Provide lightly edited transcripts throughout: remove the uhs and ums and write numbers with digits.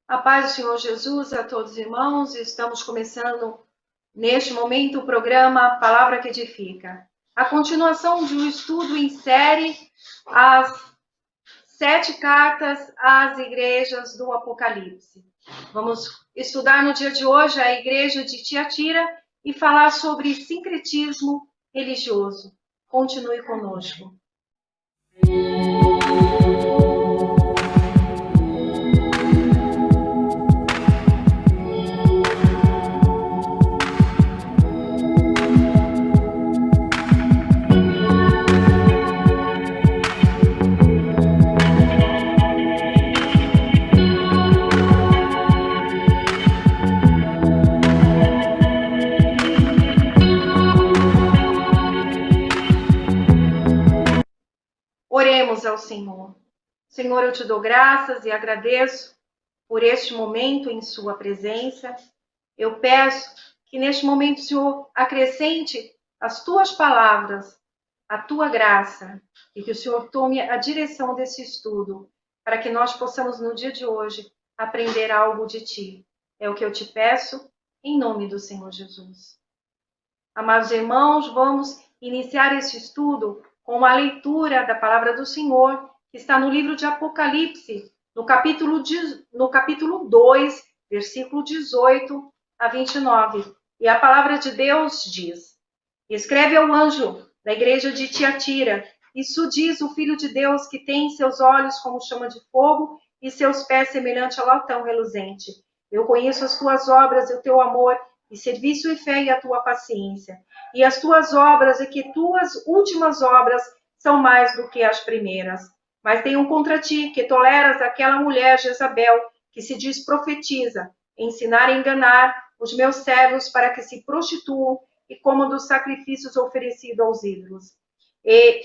A paz do Senhor Jesus a todos os irmãos. Estamos começando neste momento o programa Palavra que Edifica. A continuação de um estudo em série, as 7 cartas às igrejas do Apocalipse. Vamos estudar no dia de hoje a igreja de Tiatira e falar sobre sincretismo religioso. Continue conosco. Oremos ao Senhor. Senhor, eu te dou graças e agradeço por este momento em sua presença. Eu peço que neste momento, Senhor, acrescente as tuas palavras, a tua graça, e que o Senhor tome a direção desse estudo, para que nós possamos, no dia de hoje, aprender algo de ti. É o que eu te peço, em nome do Senhor Jesus. Amados irmãos, vamos iniciar esse estudo com uma leitura da palavra do Senhor, que está no livro de Apocalipse, no capítulo 2, versículo 18 a 29. E a palavra de Deus diz: Escreve ao anjo da igreja de Tiatira, isso diz o Filho de Deus, que tem seus olhos como chama de fogo e seus pés semelhante ao latão reluzente. Eu conheço as tuas obras e o teu amor, e serviço e fé e a tua paciência. E as tuas obras, e que tuas últimas obras são mais do que as primeiras. Mas tenho contra ti que toleras aquela mulher Jezabel, que se diz profetiza, ensinar e enganar os meus servos para que se prostituam e comam dos sacrifícios oferecidos aos ídolos. E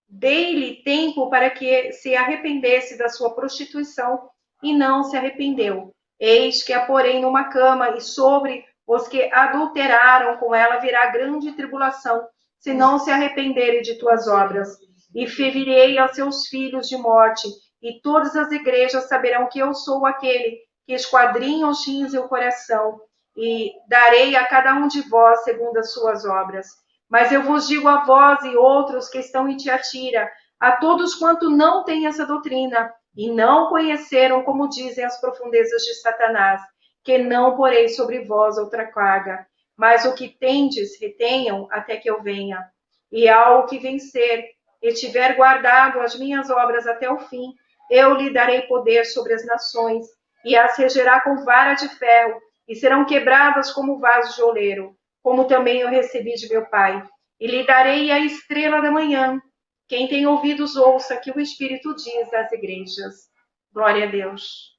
dei-lhe tempo para que se arrependesse da sua prostituição, e não se arrependeu. Eis que a porém numa cama, e sobre os que adulteraram com ela virá grande tribulação, se não se arrependerem de tuas obras. E ferirei a seus filhos de morte, e todas as igrejas saberão que eu sou aquele que esquadrinha os rins e o coração, e darei a cada um de vós segundo as suas obras. Mas eu vos digo a vós e outros que estão em Tiatira, a todos quanto não têm essa doutrina, e não conheceram, como dizem, as profundezas de Satanás, que não porei sobre vós outra carga, mas o que tendes, retenham até que eu venha. E ao que vencer, e tiver guardado as minhas obras até o fim, eu lhe darei poder sobre as nações, e as regerá com vara de ferro, e serão quebradas como vaso de oleiro, como também eu recebi de meu Pai. E lhe darei a estrela da manhã. Quem tem ouvidos, ouça que o Espírito diz às igrejas. Glória a Deus.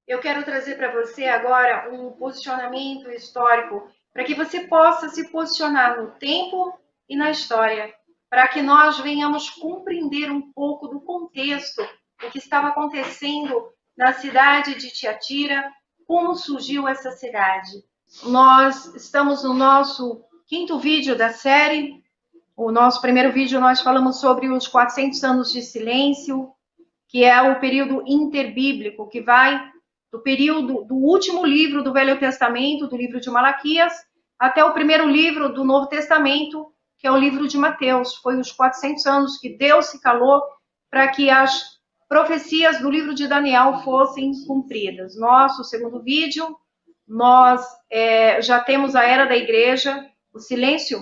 Eu quero trazer para você agora um posicionamento histórico, para que você possa se posicionar no tempo e na história, para que nós venhamos compreender um pouco do contexto do que estava acontecendo na cidade de Tiatira, como surgiu essa cidade. Nós estamos no nosso 5º vídeo da série. O nosso primeiro vídeo nós falamos sobre os 400 anos de silêncio, que é o período interbíblico, que vai do período do último livro do Velho Testamento, do livro de Malaquias, até o primeiro livro do Novo Testamento, que é o livro de Mateus. Foi os 400 anos que Deus se calou para que as profecias do livro de Daniel fossem cumpridas. Nosso segundo vídeo, nós já temos a era da igreja, o silêncio,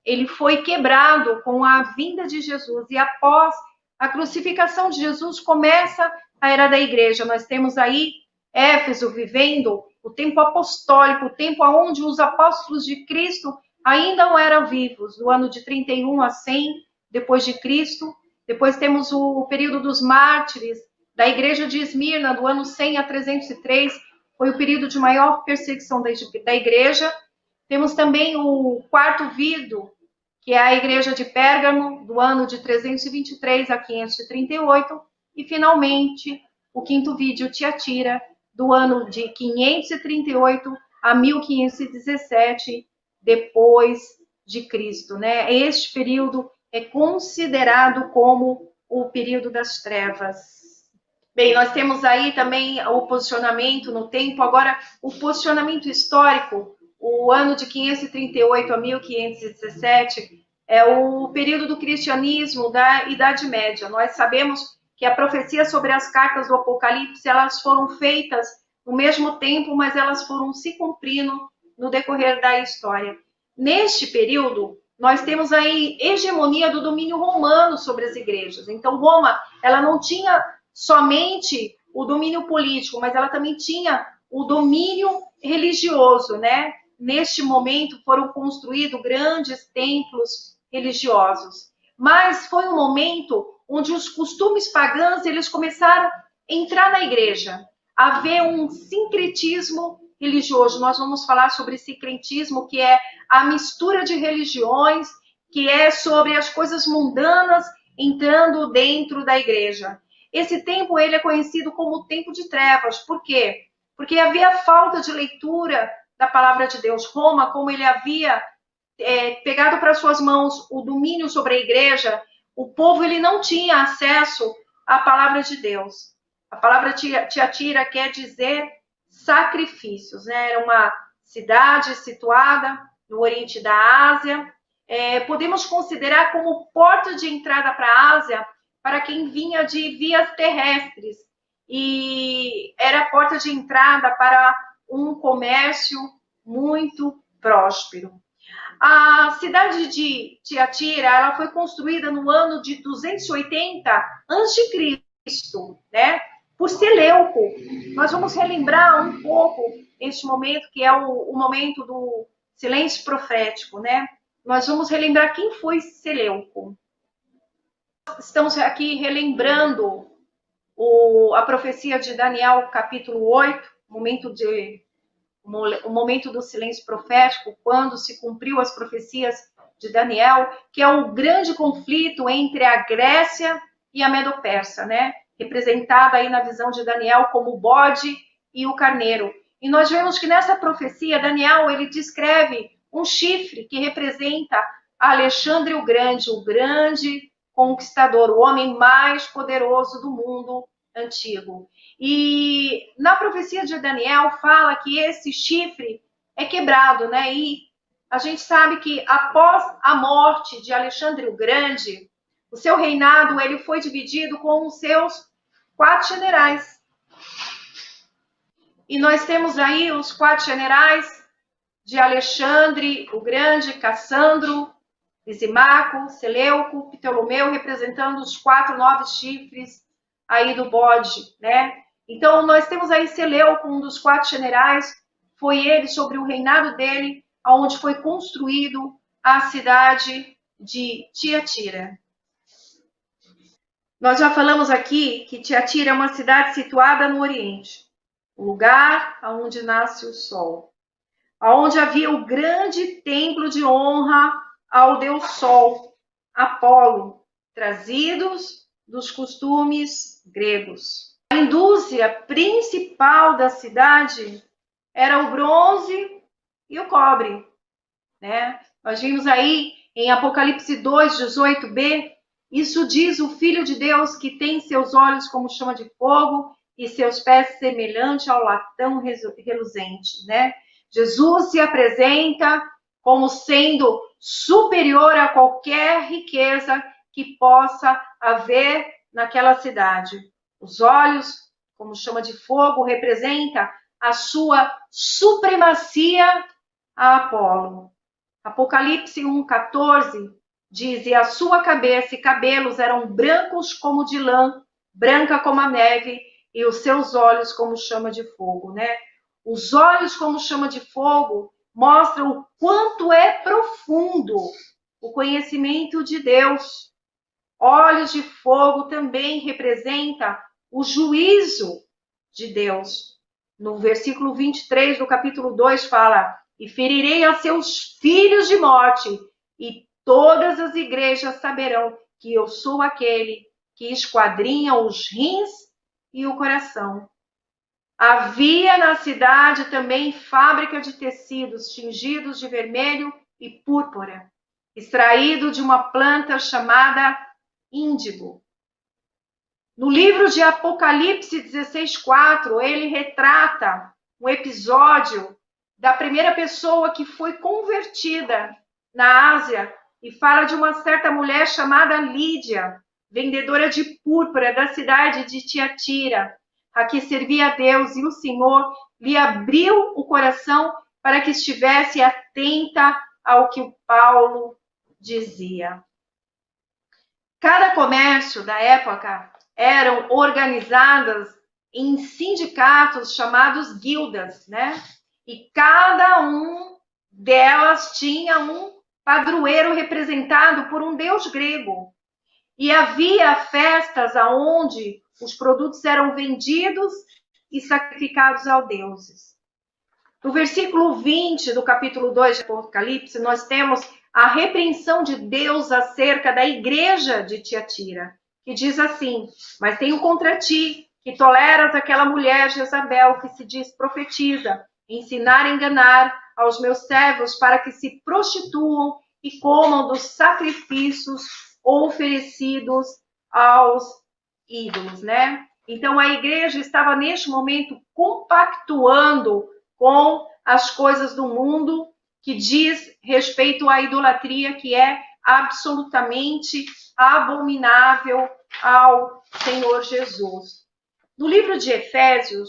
ele foi quebrado com a vinda de Jesus, e após a crucificação de Jesus começa a era da igreja. Nós temos aí Éfeso vivendo o tempo apostólico, o tempo onde os apóstolos de Cristo ainda não eram vivos, do ano de 31 a 100 depois de Cristo. Depois temos o período dos mártires, da igreja de Esmirna, do ano 100 a 303, foi o período de maior perseguição da igreja. Temos também o quarto vídeo, que é a igreja de Pérgamo, do ano de 323 a 538, e finalmente o quinto vídeo, Tiatira, do ano de 538 a 1517 depois de Cristo, né? Este período é considerado como o período das trevas. Bem, nós temos aí também o posicionamento no tempo, agora o posicionamento histórico, o ano de 538 a 1517, é o período do cristianismo da Idade Média. Nós sabemos que a profecia sobre as cartas do Apocalipse, elas foram feitas no mesmo tempo, mas elas foram se cumprindo no decorrer da história. Neste período, nós temos a hegemonia do domínio romano sobre as igrejas. Então, Roma, ela não tinha somente o domínio político, mas ela também tinha o domínio religioso, né? Neste momento foram construídos grandes templos religiosos. Mas foi um momento onde os costumes pagãos eles começaram a entrar na igreja, a haver um sincretismo religioso. Nós vamos falar sobre sincretismo, que é a mistura de religiões, que é sobre as coisas mundanas entrando dentro da igreja. Esse tempo ele é conhecido como o tempo de trevas. Por quê? Porque havia falta de leitura da palavra de Deus. Roma, como ele havia pegado para suas mãos o domínio sobre a igreja, o povo ele não tinha acesso à palavra de Deus. A palavra Tiatira quer dizer sacrifícios, né? Era uma cidade situada no oriente da Ásia. Podemos considerar como porta de entrada para a Ásia para quem vinha de vias terrestres. E era a porta de entrada para um comércio muito próspero. A cidade de Tiatira, ela foi construída no ano de 280 a.C., né? Por Seleuco. Nós vamos relembrar um pouco este momento, que é o momento do silêncio profético, né? Nós vamos relembrar quem foi Seleuco. Estamos aqui relembrando a profecia de Daniel, capítulo 8, o momento do silêncio profético, quando se cumpriu as profecias de Daniel, que é o grande conflito entre a Grécia e a Medo-Persa, né? Representada aí na visão de Daniel como o bode e o carneiro. E nós vemos que nessa profecia, Daniel, ele descreve um chifre que representa Alexandre o grande conquistador, o homem mais poderoso do mundo antigo. E na profecia de Daniel fala que esse chifre é quebrado, né? E a gente sabe que após a morte de Alexandre o Grande, o seu reinado ele foi dividido com os seus 4 generais. E nós temos aí os 4 generais de Alexandre o Grande, Cassandro, Lisimaco, Seleuco, Ptolomeu, representando os 4 novos chifres aí do bode, né? Então, nós temos aí Seleuco, um dos 4 generais, foi ele, sobre o reinado dele, onde foi construído a cidade de Tiatira. Nós já falamos aqui que Tiatira é uma cidade situada no Oriente, o lugar onde nasce o sol, onde havia o grande templo de honra ao deus Sol, Apolo, trazidos dos costumes gregos. A indústria principal da cidade era o bronze e o cobre, né? Nós vimos aí em Apocalipse 2:18b, isso diz o Filho de Deus que tem seus olhos como chama de fogo e seus pés semelhante ao latão reluzente, né? Jesus se apresenta como sendo superior a qualquer riqueza que possa haver naquela cidade. Os olhos, como chama de fogo, representa a sua supremacia a Apolo. Apocalipse 1:14 diz: e a sua cabeça e cabelos eram brancos como de lã, branca como a neve, e os seus olhos como chama de fogo, né? Os olhos como chama de fogo mostram o quanto é profundo o conhecimento de Deus. Olhos de fogo também representa o juízo de Deus. No versículo 23 do capítulo 2 fala: e ferirei a seus filhos de morte, e todas as igrejas saberão que eu sou aquele que esquadrinha os rins e o coração. Havia na cidade também fábrica de tecidos tingidos de vermelho e púrpura, extraído de uma planta chamada índigo. No livro de Apocalipse 16:4, ele retrata um episódio da primeira pessoa que foi convertida na Ásia e fala de uma certa mulher chamada Lídia, vendedora de púrpura da cidade de Tiatira, a que servia a Deus, e o Senhor lhe abriu o coração para que estivesse atenta ao que o Paulo dizia. Cada comércio da época eram organizadas em sindicatos chamados guildas, né? E cada um delas tinha um padroeiro representado por um deus grego. E havia festas aonde os produtos eram vendidos e sacrificados aos deuses. No versículo 20 do capítulo 2 de Apocalipse, nós temos a repreensão de Deus acerca da igreja de Tiatira, que diz assim: mas tenho contra ti, que toleras aquela mulher Jezabel, que se diz profetiza, ensinar a enganar aos meus servos para que se prostituam e comam dos sacrifícios oferecidos aos ídolos, né? Então a igreja estava neste momento compactuando com as coisas do mundo, que diz respeito à idolatria, que é absolutamente abominável ao Senhor Jesus. No livro de Efésios,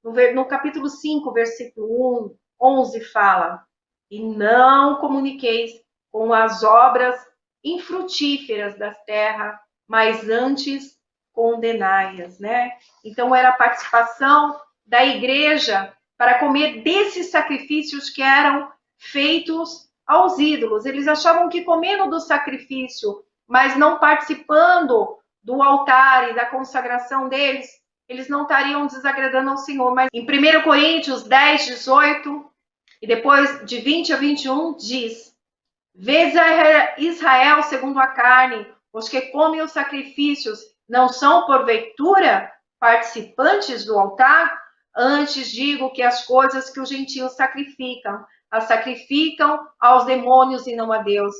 no capítulo 5, versículo 11, fala: e não comuniqueis com as obras infrutíferas da terra, mas antes condenai-as, né? Então era a participação da igreja para comer desses sacrifícios que eram feitos aos ídolos. Eles achavam que comendo do sacrifício, mas não participando do altar e da consagração deles, eles não estariam desagradando ao Senhor. Mas em 1 Coríntios 10, 18, e depois de 20 a 21, diz: vês Israel segundo a carne, os que comem os sacrifícios não são porventura participantes do altar? Antes digo que as coisas que os gentios sacrificam, as sacrificam aos demônios e não a Deus.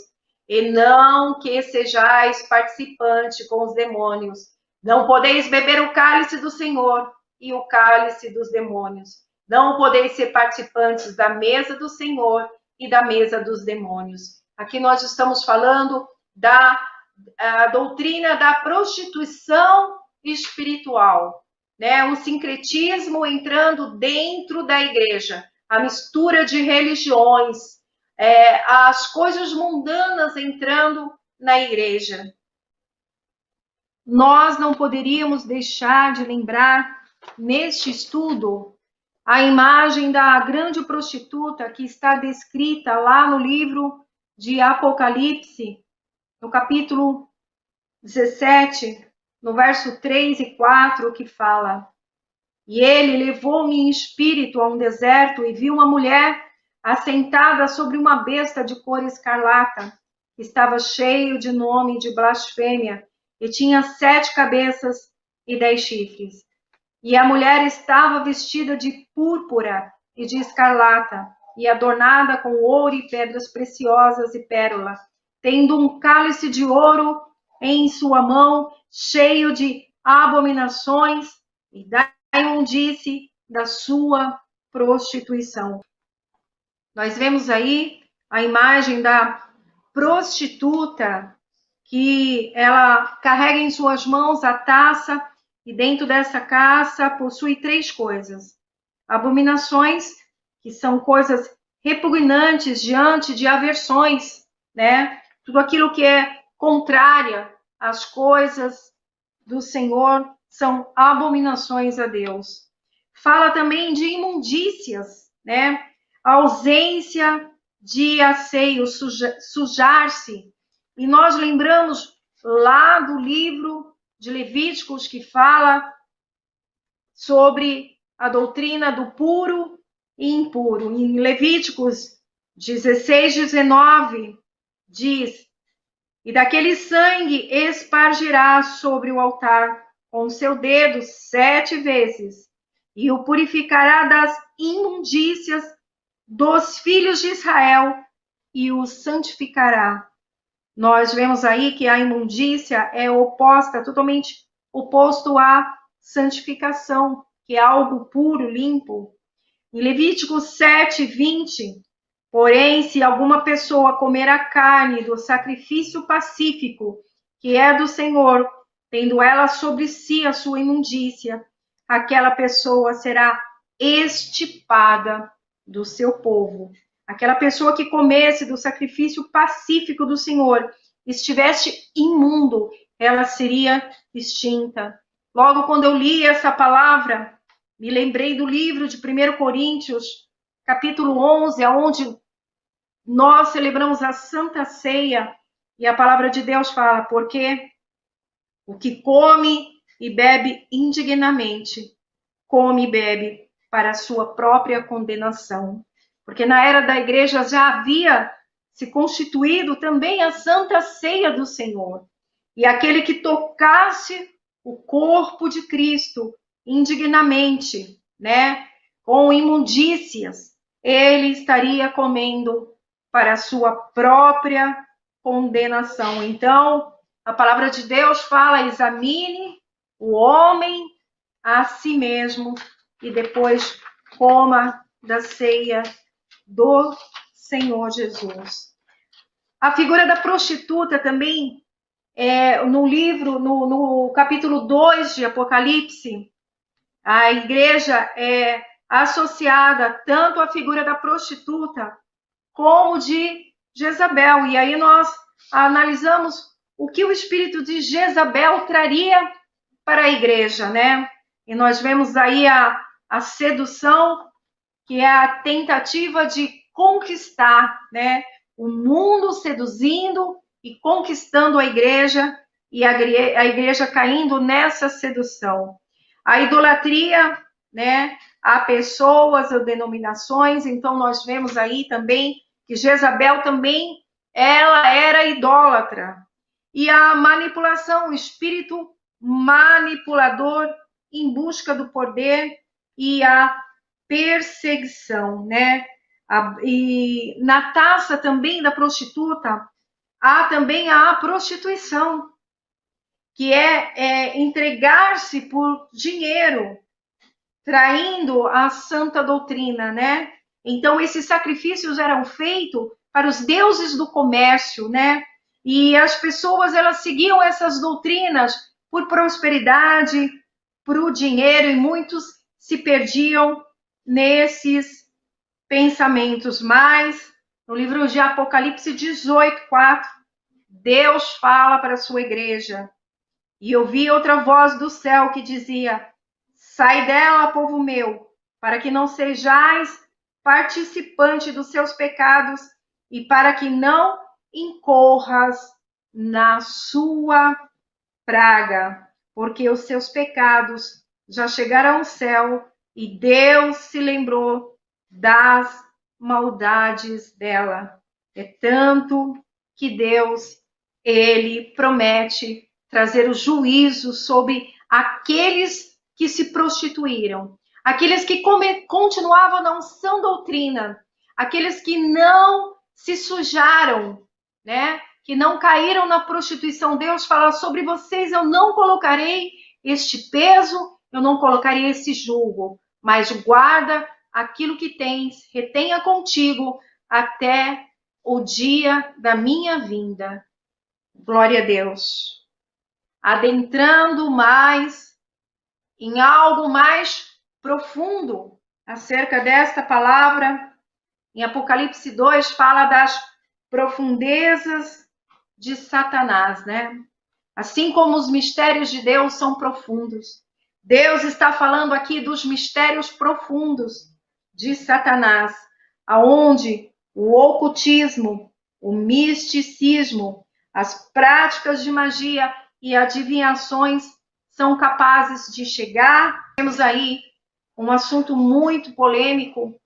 E não que sejais participante com os demônios. Não podeis beber o cálice do Senhor e o cálice dos demônios. Não podeis ser participantes da mesa do Senhor e da mesa dos demônios. Aqui nós estamos falando da doutrina da prostituição espiritual, né? O sincretismo entrando dentro da igreja, a mistura de religiões, as coisas mundanas entrando na igreja. Nós não poderíamos deixar de lembrar, neste estudo, a imagem da grande prostituta que está descrita lá no livro de Apocalipse, no capítulo 17, no verso 3 e 4, que fala: e ele levou-me em espírito a um deserto e vi uma mulher assentada sobre uma besta de cor escarlata, que estava cheio de nome de blasfêmia, e tinha 7 cabeças e 10 chifres. E a mulher estava vestida de púrpura e de escarlata, e adornada com ouro e pedras preciosas e pérola, tendo um cálice de ouro em sua mão, cheio de abominações e da imundície da sua prostituição. Nós vemos aí a imagem da prostituta, que ela carrega em suas mãos a taça, e dentro dessa taça possui 3 coisas: abominações, que são coisas repugnantes diante de aversões, né? Tudo aquilo que é contrária às coisas do Senhor são abominações a Deus. Fala também de imundícias, né? A ausência de asseio, sujar-se. E nós lembramos lá do livro de Levíticos, que fala sobre a doutrina do puro e impuro. Em Levíticos 16, 19, diz: e daquele sangue espargirás sobre o altar com o seu dedo 7 vezes, e o purificará das imundícias dos filhos de Israel, e o santificará. Nós vemos aí que a imundícia é oposta, totalmente oposto à santificação, que é algo puro, limpo. Em Levítico 7:20, porém, se alguma pessoa comer a carne do sacrifício pacífico, que é do Senhor, tendo ela sobre si a sua imundícia, aquela pessoa será extirpada do seu povo. Aquela pessoa que comesse do sacrifício pacífico do Senhor, estivesse imundo, ela seria extinta. Logo, quando eu li essa palavra, me lembrei do livro de 1 Coríntios, capítulo 11, onde nós celebramos a Santa Ceia, e a palavra de Deus fala, porque o que come e bebe indignamente, come e bebe para a sua própria condenação. Porque na era da igreja já havia se constituído também a Santa Ceia do Senhor. E aquele que tocasse o corpo de Cristo indignamente, né, com imundícias, ele estaria comendo para a sua própria condenação. Então, a palavra de Deus fala: examine o homem a si mesmo e depois coma da ceia do Senhor Jesus. A figura da prostituta também, no livro, no capítulo 2 de Apocalipse, a igreja é associada tanto à figura da prostituta como de Jezabel. E aí nós analisamos o que o espírito de Jezabel traria para a igreja, né? E nós vemos aí a sedução, que é a tentativa de conquistar, né? O mundo seduzindo e conquistando a igreja, e a igreja caindo nessa sedução. A idolatria, né? A pessoas, a denominações. Então nós vemos aí também que Jezabel também, ela era idólatra. E a manipulação, o espírito manipulador em busca do poder e a perseguição, né? E na taça também da prostituta, há também a prostituição, que é entregar-se por dinheiro, traindo a santa doutrina, né? Então, esses sacrifícios eram feitos para os deuses do comércio, né? E as pessoas, elas seguiam essas doutrinas por prosperidade, por o dinheiro, e muitos se perdiam nesses pensamentos. Mas, no livro de Apocalipse 18:4, Deus fala para a sua igreja: e ouvi outra voz do céu que dizia: sai dela, povo meu, para que não sejais participante dos seus pecados e para que não incorras na sua praga, porque os seus pecados já chegaram ao céu e Deus se lembrou das maldades dela. É tanto que Deus, ele promete trazer o juízo sobre aqueles que se prostituíram, aqueles que continuavam na sã doutrina, aqueles que não se sujaram, né? Que não caíram na prostituição. Deus fala: sobre vocês eu não colocarei este peso, eu não colocarei esse jugo, mas guarda aquilo que tens, retenha contigo até o dia da minha vinda. Glória a Deus. Adentrando mais em algo mais profundo acerca desta palavra, em Apocalipse 2 fala das profundezas de Satanás, né? Assim como os mistérios de Deus são profundos, Deus está falando aqui dos mistérios profundos de Satanás, aonde o ocultismo, o misticismo, as práticas de magia e adivinhações são capazes de chegar. Temos aí um assunto muito polêmico,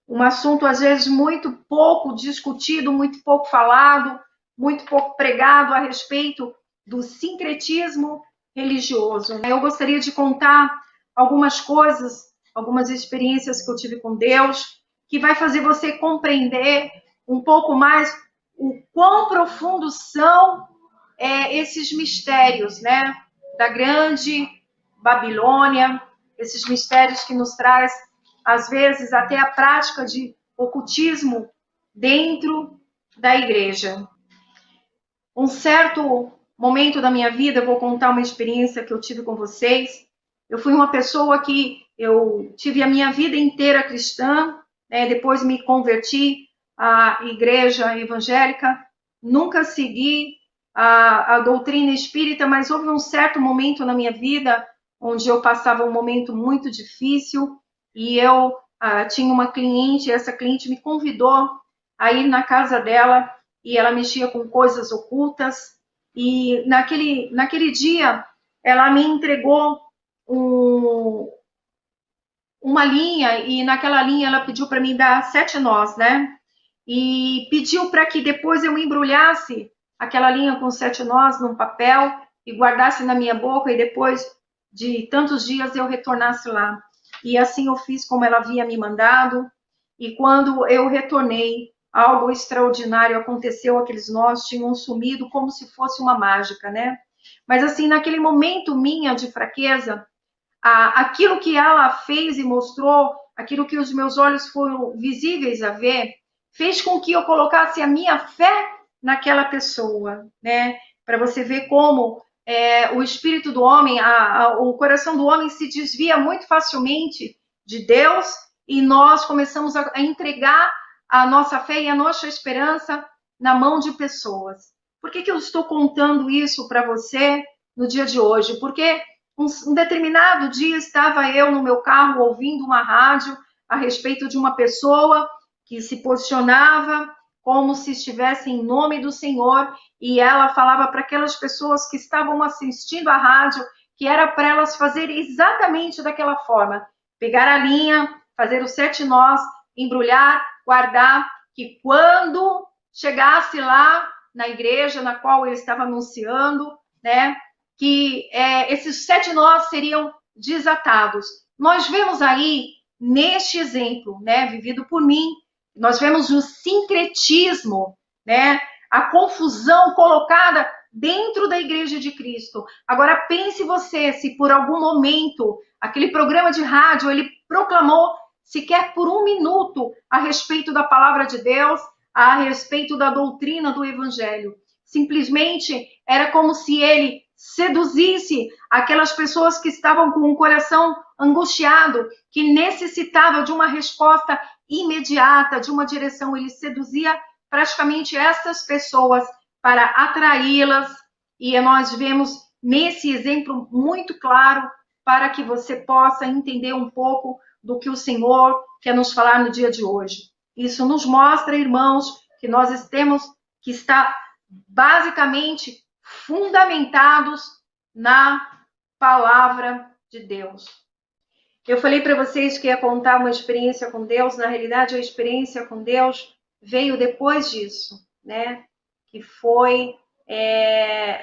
um assunto às vezes muito pouco discutido, muito pouco falado, muito pouco pregado a respeito do sincretismo religioso. Eu gostaria de contar algumas coisas, algumas experiências que eu tive com Deus, que vai fazer você compreender um pouco mais o quão profundos são esses mistérios, né? da grande Babilônia, esses mistérios que nos traz, às vezes, até a prática de ocultismo dentro da igreja. Um certo momento da minha vida, eu vou contar uma experiência que eu tive com vocês. Eu fui uma pessoa que eu tive a minha vida inteira cristã, né? Depois me converti à igreja evangélica, nunca segui a doutrina espírita, mas houve um certo momento na minha vida onde eu passava um momento muito difícil e eu tinha uma cliente, essa cliente me convidou a ir na casa dela e ela mexia com coisas ocultas e naquele dia ela me entregou uma linha e naquela linha ela pediu para mim dar 7 nós, né? E pediu para que depois eu embrulhasse aquela linha com 7 nós num papel e guardasse na minha boca e depois de tantos dias eu retornasse lá. E assim eu fiz como ela havia me mandado. E quando eu retornei, algo extraordinário aconteceu, aqueles nós tinham sumido como se fosse uma mágica, né? Mas assim, naquele momento minha de fraqueza, aquilo que ela fez e mostrou, aquilo que os meus olhos foram visíveis a ver, fez com que eu colocasse a minha fé naquela pessoa, né? Para você ver como o espírito do homem, o coração do homem se desvia muito facilmente de Deus e nós começamos a entregar a nossa fé e a nossa esperança na mão de pessoas. Por que eu estou contando isso para você no dia de hoje? Porque um determinado dia estava eu no meu carro ouvindo uma rádio a respeito de uma pessoa que se posicionava como se estivesse em nome do Senhor e ela falava para aquelas pessoas que estavam assistindo a rádio que era para elas fazerem exatamente daquela forma, pegar a linha, fazer os 7 nós, embrulhar, guardar, que quando chegasse lá na igreja na qual ele estava anunciando, né, que esses 7 nós seriam desatados. Nós vemos aí, neste exemplo, né, vivido por mim, nós vemos o sincretismo, né, a confusão colocada dentro da Igreja de Cristo. Agora pense você, se por algum momento aquele programa de rádio ele proclamou sequer por 1 minuto a respeito da palavra de Deus, a respeito da doutrina do Evangelho. Simplesmente era como se ele seduzisse aquelas pessoas que estavam com o coração angustiado, que necessitavam de uma resposta imediata, de uma direção. Ele seduzia praticamente essas pessoas para atraí-las, e nós vemos nesse exemplo muito claro para que você possa entender um pouco do que o Senhor quer nos falar no dia de hoje. Isso nos mostra, irmãos, que nós temos que estar basicamente fundamentados na palavra de Deus. Eu falei para vocês que ia contar uma experiência com Deus, na realidade a experiência com Deus veio depois disso, né? Que foi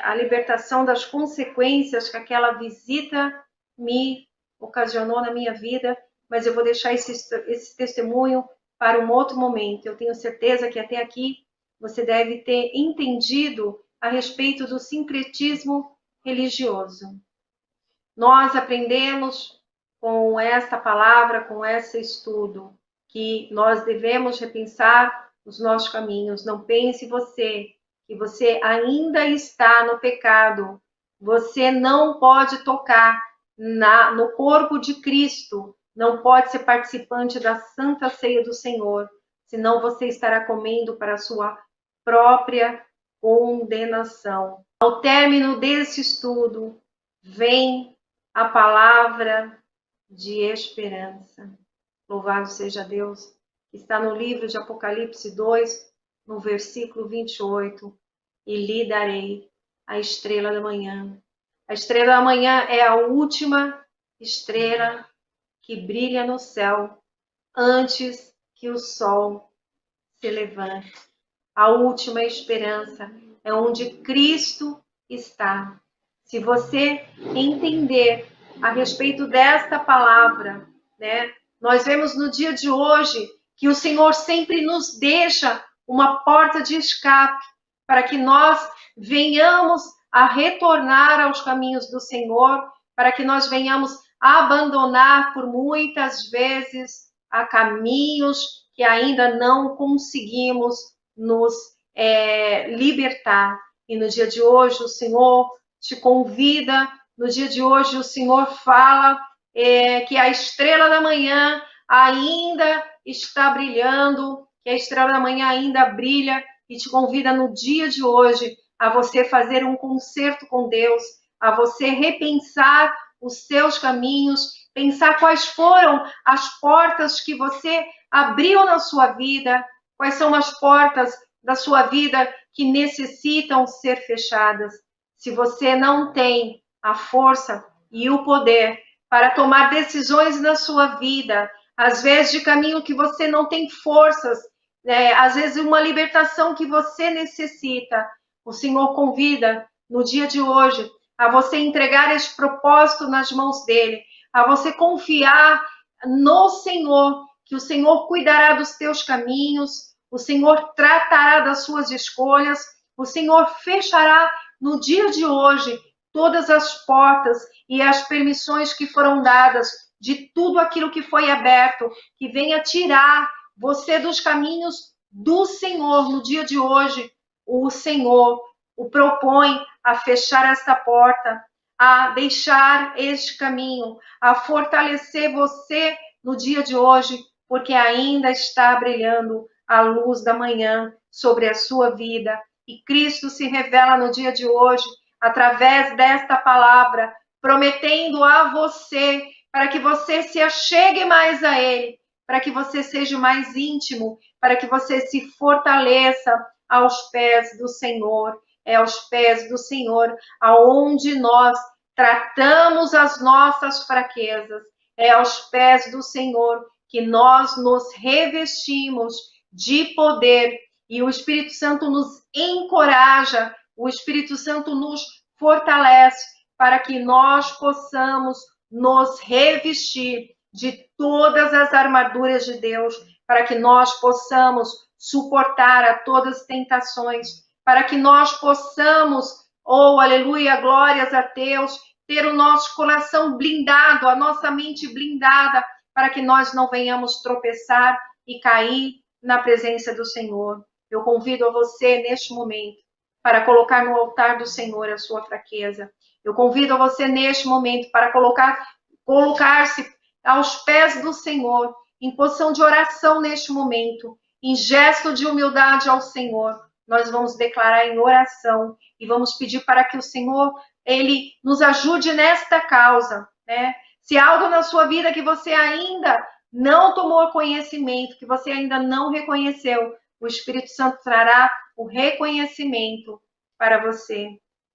a libertação das consequências que aquela visita me ocasionou na minha vida, mas eu vou deixar esse testemunho para um outro momento. Eu tenho certeza que até aqui você deve ter entendido a respeito do sincretismo religioso. Nós aprendemos com esta palavra, com esse estudo, que nós devemos repensar os nossos caminhos. Não pense você que você ainda está no pecado. Você não pode tocar no corpo de Cristo, não pode ser participante da Santa Ceia do Senhor, senão você estará comendo para a sua própria condenação. Ao término desse estudo, vem a palavra de esperança. Louvado seja Deus, que está no livro de Apocalipse 2, no versículo 28. E lhe darei a estrela da manhã. A estrela da manhã é a última estrela que brilha no céu antes que o sol se levante. A última esperança é onde Cristo está. Se você entender a respeito desta palavra, né, nós vemos no dia de hoje que o Senhor sempre nos deixa uma porta de escape para que nós venhamos a retornar aos caminhos do Senhor, para que nós venhamos abandonar por muitas vezes a caminhos que ainda não conseguimos nos libertar. E no dia de hoje o Senhor te convida, no dia de hoje o Senhor fala que a estrela da manhã ainda está brilhando, que a estrela da manhã ainda brilha, e te convida no dia de hoje a você fazer um concerto com Deus, a você repensar os seus caminhos, pensar quais foram as portas que você abriu na sua vida, quais são as portas da sua vida que necessitam ser fechadas. Se você não tem a força e o poder para tomar decisões na sua vida, às vezes de caminho que você não tem forças, às vezes uma libertação que você necessita, o Senhor convida no dia de hoje a você entregar esse propósito nas mãos dele, a você confiar no Senhor, que o Senhor cuidará dos teus caminhos, o Senhor tratará das suas escolhas, o Senhor fechará no dia de hoje todas as portas e as permissões que foram dadas de tudo aquilo que foi aberto, que venha tirar você dos caminhos do Senhor. No dia de hoje, o Senhor o propõe a fechar esta porta, a deixar este caminho, a fortalecer você no dia de hoje, porque ainda está brilhando a luz da manhã sobre a sua vida. E Cristo se revela no dia de hoje, através desta palavra, prometendo a você, para que você se achegue mais a Ele, para que você seja mais íntimo, para que você se fortaleça aos pés do Senhor. É aos pés do Senhor aonde nós tratamos as nossas fraquezas. É aos pés do Senhor que nós nos revestimos de poder e o Espírito Santo nos encoraja, o Espírito Santo nos fortalece para que nós possamos nos revestir de todas as armaduras de Deus, para que nós possamos suportar a todas as tentações, para que nós possamos, aleluia, glórias a Deus, ter o nosso coração blindado, a nossa mente blindada, para que nós não venhamos tropeçar e cair na presença do Senhor. Eu convido a você neste momento para colocar no altar do Senhor a sua fraqueza. Eu convido a você neste momento para colocar-se aos pés do Senhor, em posição de oração neste momento, em gesto de humildade ao Senhor. Nós vamos declarar em oração e vamos pedir para que o Senhor, Ele nos ajude nesta causa, né? Se há algo na sua vida que você ainda não tomou conhecimento, que você ainda não reconheceu, o Espírito Santo trará o reconhecimento para você.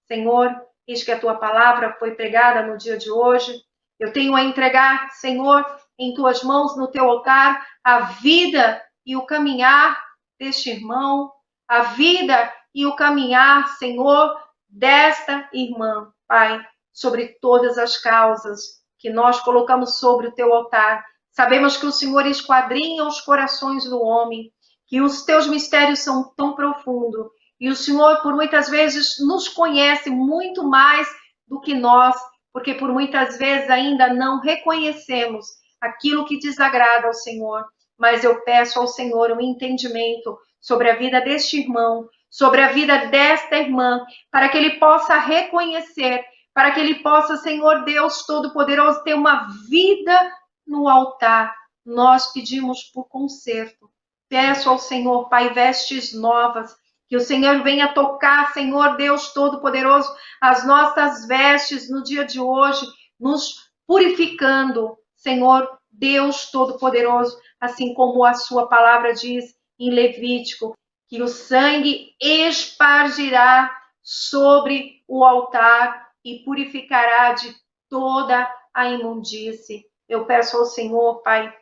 Senhor, eis que a tua palavra foi pregada no dia de hoje. Eu tenho a entregar, Senhor, em tuas mãos, no teu altar, a vida e o caminhar deste irmão, a vida e o caminhar, Senhor, desta irmã, Pai, sobre todas as causas que nós colocamos sobre o teu altar. Sabemos que o Senhor esquadrinha os corações do homem, que os teus mistérios são tão profundos, e o Senhor, por muitas vezes, nos conhece muito mais do que nós, porque por muitas vezes ainda não reconhecemos aquilo que desagrada ao Senhor. Mas eu peço ao Senhor um entendimento sobre a vida deste irmão, sobre a vida desta irmã, para que ele possa reconhecer, para que ele possa, Senhor Deus Todo-Poderoso, ter uma vida no altar. Nós pedimos por conserto. Peço ao Senhor, Pai, vestes novas, que o Senhor venha tocar, Senhor Deus Todo-Poderoso, as nossas vestes no dia de hoje, nos purificando, Senhor Deus Todo-Poderoso, assim como a sua palavra diz em Levítico, que o sangue espargirá sobre o altar e purificará de toda a imundície. Eu peço ao Senhor, Pai,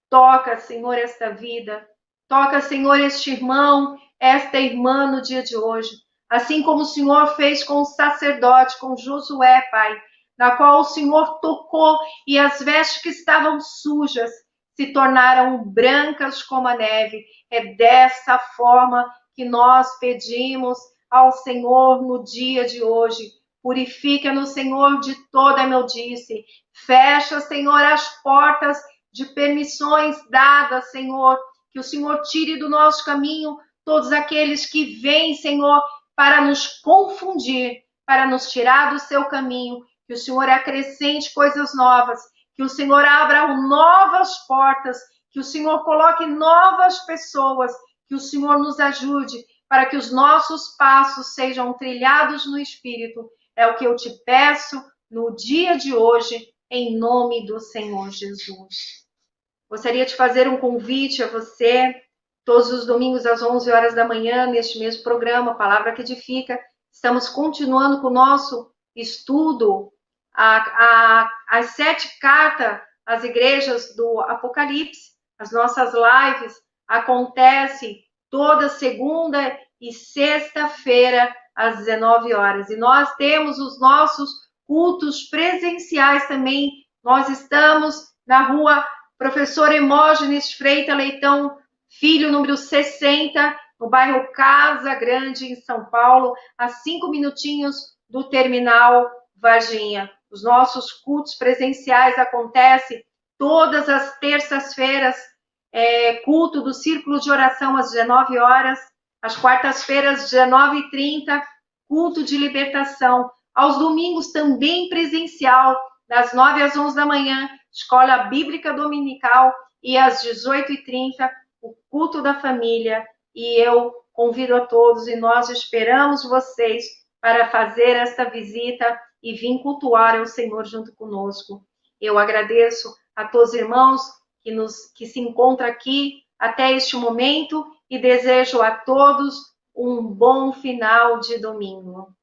toca, Senhor, esta vida, toca, Senhor, este irmão, esta irmã no dia de hoje, assim como o Senhor fez com o sacerdote, com Josué, Pai, na qual o Senhor tocou e as vestes que estavam sujas se tornaram brancas como a neve. É dessa forma que nós pedimos ao Senhor no dia de hoje. Purifica-nos, Senhor, de toda imundície. Fecha, Senhor, as portas de permissões dadas, Senhor. Que o Senhor tire do nosso caminho todos aqueles que vêm, Senhor, para nos confundir, para nos tirar do seu caminho. Que o Senhor acrescente coisas novas. Que o Senhor abra novas portas. Que o Senhor coloque novas pessoas. Que o Senhor nos ajude para que os nossos passos sejam trilhados no Espírito. É o que eu te peço no dia de hoje, em nome do Senhor Jesus. Gostaria de fazer um convite a você, todos os domingos às 11 horas da manhã, neste mesmo programa, Palavra que Edifica. Estamos continuando com o nosso estudo, as 7 cartas às igrejas do Apocalipse. As nossas lives acontecem toda segunda e sexta-feira, às 19 horas. E nós temos os nossos cultos presenciais também. Nós estamos na rua Professor Hermógenes Freitas Leitão Filho, número 60, no bairro Casa Grande, em São Paulo, a 5 minutinhos do terminal Varginha. Os nossos cultos presenciais acontecem todas as terças-feiras, culto do Círculo de Oração às 19 horas, às quartas-feiras, 19h30, culto de libertação. Aos domingos, também presencial, das 9 às 11 da manhã, escola bíblica dominical, e às 18h30, o culto da família. E eu convido a todos, e nós esperamos vocês para fazer esta visita e vir cultuar ao Senhor junto conosco. Eu agradeço a todos os irmãos que se encontram aqui até este momento, e desejo a todos um bom final de domingo.